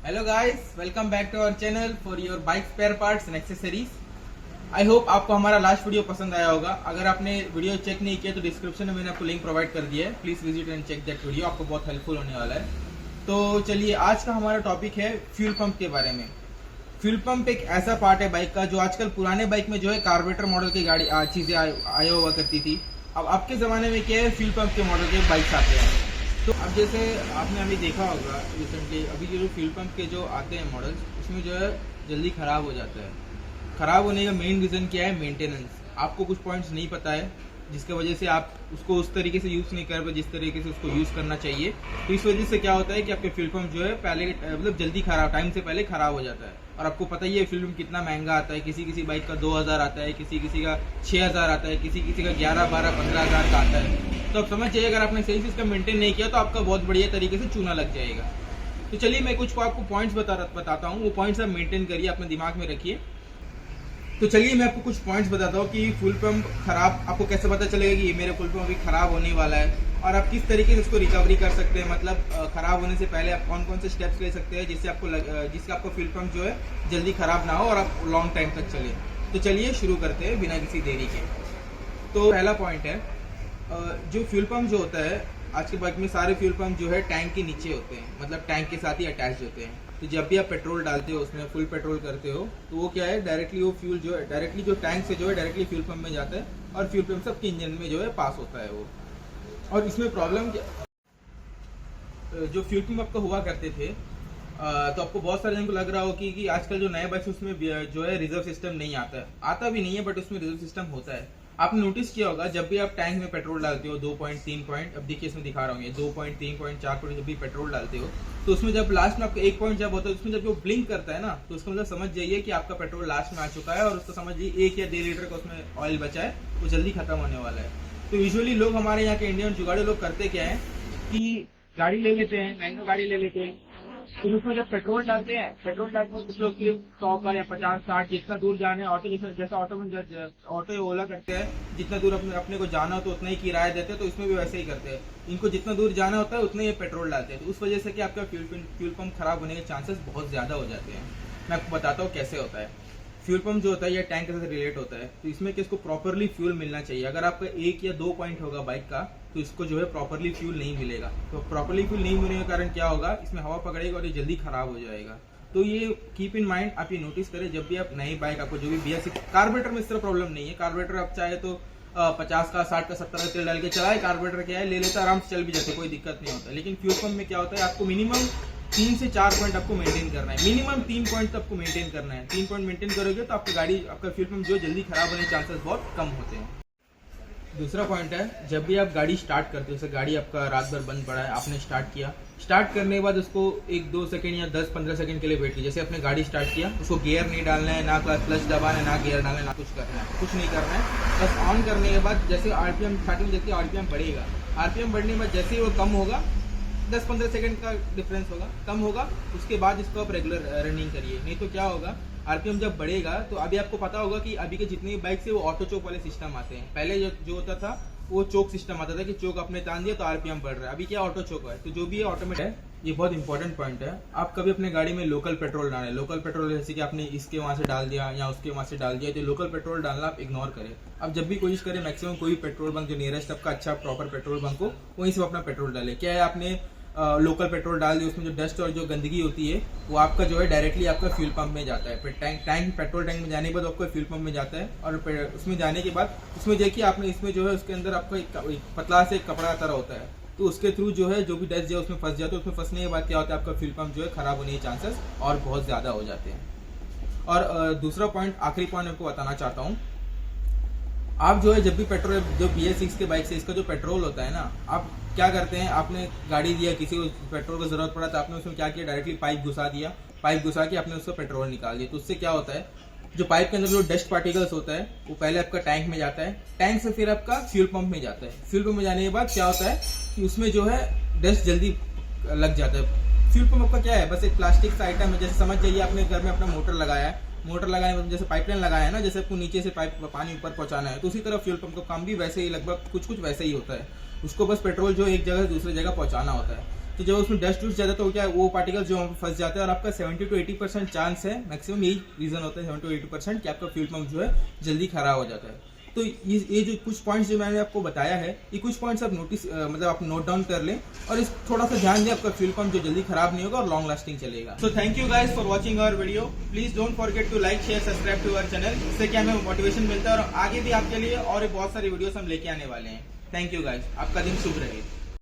Hello guys, welcome back to our channel for your bike spare parts and accessories. I hope आपको हमारा last video पसंद आया होगा। अगर आपने वीडियो चेक नहीं किया तो डिस्क्रिप्शन में मैंने आपको लिंक प्रोवाइड कर दिया है, please visit and check that video, आपको बहुत हेल्पफुल होने वाला है। तो चलिए, आज का हमारा टॉपिक है फ्यूल पंप के बारे में। फ्यूल पंप एक ऐसा पार्ट है बाइक का जो आजकल पुराने बाइक में जो है कार्बोरेटर मॉडल की गाड़ी चीजें आया हुआ करती थी। अब आपके जमाने में क्या है, फ्यूल पंप के मॉडल के बाइक्स आते हैं। तो अब जैसे आपने अभी देखा होगा रिसेंटली, अभी जो फ्यूल पंप के जो आते हैं मॉडल्स, उसमें जो है जल्दी ख़राब हो जाता है। ख़राब होने का मेन रीज़न क्या है? मेंटेनेंस। आपको कुछ पॉइंट्स नहीं पता है जिसके वजह से आप उसको उस तरीके से यूज़ नहीं कर पाए जिस तरीके से उसको यूज़ करना चाहिए। तो इस वजह से क्या होता है कि आपके फ्यूल पंप जो है पहले मतलब जल्दी खराब, टाइम से पहले ख़राब हो जाता है। और आपको पता ही है फ्यूल पंप कितना महंगा आता है। किसी किसी बाइक का 2000 आता है, किसी किसी का 6000 आता है, किसी किसी का 11, 12, 15,000 का आता है। तो आप समझ जाइए, अगर आपने सही से इसका मेंटेन नहीं किया तो आपका बहुत बढ़िया तरीके से चूना लग जाएगा। तो चलिए, मैं कुछ आपको पॉइंट्स बताता हूँ। वो पॉइंट्स आप मेंटेन करिए, अपने दिमाग में रखिए। तो चलिए, मैं आपको कुछ पॉइंट्स बताता हूँ कि फ्यूल पंप खराब आपको कैसे पता चलेगा कि ये मेरा फ्यूल पंप अभी खराब होने वाला है, और आप किस तरीके से इसको रिकवरी कर सकते हैं। मतलब खराब होने से पहले आप कौन कौन से स्टेप्स ले सकते हैं जिससे आपको फ्यूल पंप जो है जल्दी खराब ना हो और आप लॉन्ग टाइम तक चले। तो चलिए शुरू करते हैं बिना किसी देरी के। तो पहला पॉइंट है, जो फ्यूल पंप जो होता है आज के बाइक में, सारे फ्यूल पंप जो है टैंक के नीचे होते हैं, मतलब टैंक के साथ ही अटैच होते हैं। तो जब भी आप पेट्रोल डालते हो, उसमें फुल पेट्रोल करते हो, तो वो क्या है, डायरेक्टली वो फ्यूल जो है डायरेक्टली जो टैंक से जो है डायरेक्टली फ्यूल पंप में जाता है और फ्यूल पंप से आपके इंजन में जो है पास होता है वो। और इसमें प्रॉब्लम जो फ्यूल पंप आपका हुआ करते थे, तो आपको बहुत सारे जन को लग रहा हो कि आजकल जो नए बाइक्स उसमें जो है रिजर्व सिस्टम नहीं आता भी नहीं है, बट उसमें रिजर्व सिस्टम होता है। आपने नोटिस किया होगा, जब भी आप टैंक में पेट्रोल डालते हो 2.3 पॉइंट, अब देखिए इसमें दिखा रहा हूँ, ये 2.3 पॉइंट 4 पॉइंट जब भी पेट्रोल डालते हो, तो उसमें जब लास्ट में आपका 1 पॉइंट जब होता है, उसमें जब वो ब्लिंक करता है ना, तो उसका मतलब समझ जाइए कि आपका पेट्रोल लास्ट में आ चुका है, और उसको समझ जाइए 1 या 1.5 लीटर का उसमें ऑयल बचा है, वो जल्दी खत्म होने वाला है। तो यूजुअली लोग, हमारे यहाँ के इंडियन जुगाड़े लोग करते क्या है कि गाड़ी ले लेते हैं, महंगा गाड़ी ले लेते हैं, तो उसमें जब पेट्रोल डालते हैं, पेट्रोल डालते हैं कुछ लोग सिर्फ 100 का या 50, 60 जितना दूर जाना है, ऑटो जैसा ऑटो में ऑटो ओला करते हैं, जितना दूर अपने को जाना हो तो उतना ही किराया देते हैं। तो इसमें भी वैसे ही करते हैं, इनको जितना दूर जाना होता है उतना ही पेट्रोल डालते हैं। तो उस वजह से कि आपका फ्यूल पंप खराब होने के चांसेस बहुत ज्यादा हो जाते हैं। मैं आपको बताता हूँ कैसे होता है। फ्यूल पंप जो होता है, ये टैंक से रिलेट होता है, तो इसमें किसको प्रॉपरली फ्यूल मिलना चाहिए। अगर आपका 1 या 2 पॉइंट होगा बाइक का, तो इसको जो है प्रॉपरली फ्यूल नहीं मिलेगा। तो प्रॉपरली फ्यूल नहीं मिलने के कारण क्या होगा, इसमें हवा पकड़ेगा और ये जल्दी खराब हो जाएगा। तो ये कीप इन माइंड, आप ये नोटिस करें जब भी आप नई बाइक, आपको जो भी BS6 कार्बोरेटर में इस तरह प्रॉब्लम नहीं है। कार्बोरेटर आप चाहे तो 50 का, 60 का, 70 का तेल डाल के चलाए, कार्बोरेटर क्या है, ले लेता आराम से चल भी जाते, कोई दिक्कत नहीं होता। लेकिन फ्यूल पंप में क्या होता है, आपको मिनिमम 3 से 4 पॉइंट आपको मेंटेन करना है, मिनिमम 3 पॉइंट आपको मेंटेन करना है। 3 पॉइंट मेंटेन करोगे तो आपकी गाड़ी, आपका फ्यूल पंप जो जल्दी खराब होने के चांसेस बहुत कम होते हैं। दूसरा पॉइंट है, जब भी आप गाड़ी स्टार्ट करते हो, जैसे गाड़ी आपका रात भर बंद पड़ा है, आपने स्टार्ट किया, स्टार्ट करने के बाद उसको 1-2 सेकंड या 10-15 सेकंड के लिए वेट कीजिए। जैसे आपने गाड़ी स्टार्ट किया, उसको गियर नहीं डालना है, ना क्लच दबाना है, ना गियर डालना है, ना कुछ करना है, कुछ नहीं करना है। बस ऑन करने के बाद जैसे RPM स्टार्टिंग, जैसे RPM बढ़ेगा, RPM बढ़ने के बाद जैसे ही वो कम होगा, 10-15 सेकंड का डिफरेंस होगा, कम होगा, उसके बाद इसको आप रेगुलर रनिंग करिए। नहीं तो क्या होगा, RPM जब बढ़ेगा, तो अभी आपको पता होगा कि अभी के जितनी भी बाइक से वो ऑटो चोक वाले सिस्टम आते हैं। पहले जो होता था वो चोक सिस्टम आता था कि चोक आपने तान दिया तो RPM बढ़ रहा है। अभी क्या ऑटो चोक है, तो जो भी है ऑटोमेटिक है। ये बहुत इंपॉर्टेंट पॉइंट है। आप कभी अपने गाड़ी में लोकल पेट्रोल डालें, लोकल पेट्रोल जैसे कि आपने इसके वहां से डाल दिया या उसके वहां से डाल दिया, तो लोकल पेट्रोल डालना आप इग्नोर करें। आप जब भी कोशिश करें, मैक्सिमम कोई पेट्रोल बंक जो नियरेस्ट आपका अच्छा प्रॉपर पेट्रोल बंक हो, वहीं से अपना पेट्रोल डाले। क्या है, आपने लोकल पेट्रोल डाल दिया, उसमें जो डस्ट और जो गंदगी होती है वो आपका जो है डायरेक्टली आपका फ्यूल पंप में जाता है। फिर पेट्रोल टैंक में जाने के बाद आपका फ्यूल पंप में जाता है, और उसमें जाने के बाद उसमें देखिए आपने इसमें जो है उसके अंदर आपका एक पतला से कपड़ा तरह होता है, तो उसके थ्रू जो है जो भी डस्ट जो उसमें फंस जाता है, उसमें फंसने के बाद क्या होता है, आपका फ्यूल पंप जो है खराब होने के चांसेस और बहुत ज्यादा हो जाते हैं। और दूसरा पॉइंट, आखिरी पॉइंट आपको बताना चाहता हूँ, आप जो है जब भी पेट्रोल, जो BS6 के बाइक से इसका जो पेट्रोल होता है ना, आप क्या करते हैं, आपने गाड़ी दिया, किसी को पेट्रोल की जरूरत पड़ा तो आपने उसमें क्या किया, डायरेक्टली पाइप घुसा दिया, पाइप घुसा के आपने उसका पेट्रोल निकाल दिया। तो उससे क्या होता है, जो पाइप के अंदर जो डस्ट पार्टिकल्स होता है वो पहले आपका टैंक में जाता है, टैंक से फिर आपका फ्यूल पंप में जाता है। फ्यूल पंप में जाने के बाद क्या होता है कि उसमें जो है डस्ट जल्दी लग जाता है। फ्यूल पंप आपका क्या है, बस एक प्लास्टिक का आइटम है। जैसे समझ जाइए आपने घर में अपना मोटर लगाया है, मोटर लगाने में जैसे पाइपलाइन लगाया है ना, जैसे आपको नीचे से पाइप पानी ऊपर पहुंचाना है, तो उसी तरह फ्यूल पंप का काम भी वैसे ही लगभग कुछ वैसे ही होता है। उसको बस पेट्रोल जो एक जगह से दूसरी जगह पहुंचाना होता है। तो जब उसमें डस्ट उठ जाता है तो क्या है, वो पार्टिकल जो वहाँ पे फंस जाते हैं और आपका 70 to 80% चांस है, मैक्सिमम यही रीजन होता है 70 to 80% कि आपका फ्यूल पंप जो है जल्दी खराब हो जाता है। तो ये जो कुछ पॉइंट्स जो मैंने आपको बताया है, ये कुछ पॉइंट्स आप नोटिस मतलब आप नोट डाउन कर लें और इस थोड़ा सा ध्यान दें, आपका फ्यूल पंप जो जल्दी खराब नहीं होगा और लॉन्ग लास्टिंग चलेगा। So thank you guys for watching our video. Please don't forget to like share subscribe to our channel. इससे क्या हमें मोटिवेशन मिलता है और आगे भी आपके लिए और बहुत सारी वीडियोस हम लेके आने वाले हैं। थैंक यू गाइस, आपका दिन शुभ रहे।